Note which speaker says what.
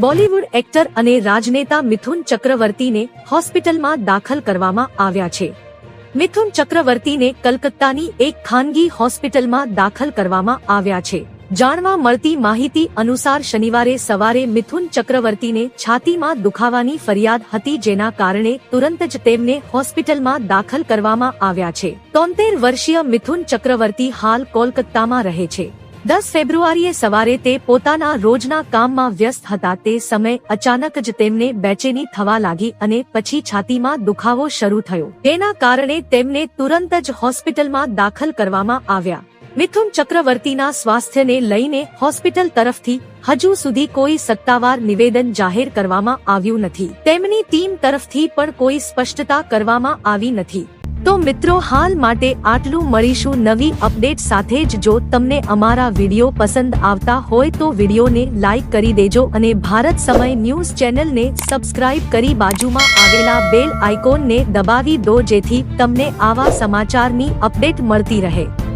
Speaker 1: Bollywood actor અને રાજનેતા મિથુન ચક્રવર્તીને હોસ્પિટલમાં દાખલ કરવામાં આવ્યા છે। મિથુન ચક્રવર્તીને કલકત્તાની એક ખાનગી હોસ્પિટલમાં દાખલ કરવામાં આવ્યા છે। જાણવા મળતી માહિતી અનુસાર શનિવારે સવારે મિથુન ચક્રવર્તીને છાતીમાં દુખાવાની ફરિયાદ હતી, જેના કારણે તુરંત જ તેમને હોસ્પિટલમાં દાખલ કરવામાં આવ્યા છે। 73 વર્ષીય મિથુન ચક્રવર્તી હાલ કોલકાતામાં રહે છે। 10 ફેબ્રુઆરીએ સવારે તે પોતાના રોજના કામમાં વ્યસ્ત હતા। તે સમયે અચાનક જ તેમને બેચેની થવા લાગી અને પછી છાતીમાં દુખાવો શરૂ થયો। તેના કારણે તેમને તુરંત જ હોસ્પિટલમાં દાખલ કરવામાં આવ્યા। મિથુન ચક્રવર્તીના સ્વાસ્થ્યને લઈને હોસ્પિટલ તરફથી હજુ સુધી કોઈ સત્તાવાર નિવેદન જાહેર કરવામાં આવ્યું નથી। તેમની ટીમ તરફથી પણ કોઈ સ્પષ્ટતા કરવામાં આવી નથી। તો મિત્રો, હાલ માટે આટલું। મળીશું નવી અપડેટ સાથે જ। જો તમને અમારા વિડીયો પસંદ આવતા હોય તો વિડીયોને લાઈક કરી દેજો અને ભારત સમય ન્યૂઝ ચેનલને સબસ્ક્રાઇબ કરી બાજુમાં આવેલા બેલ આઇકોનને દબાવી દો, જેથી તમને આવા સમાચારની અપડેટ મળતી રહે।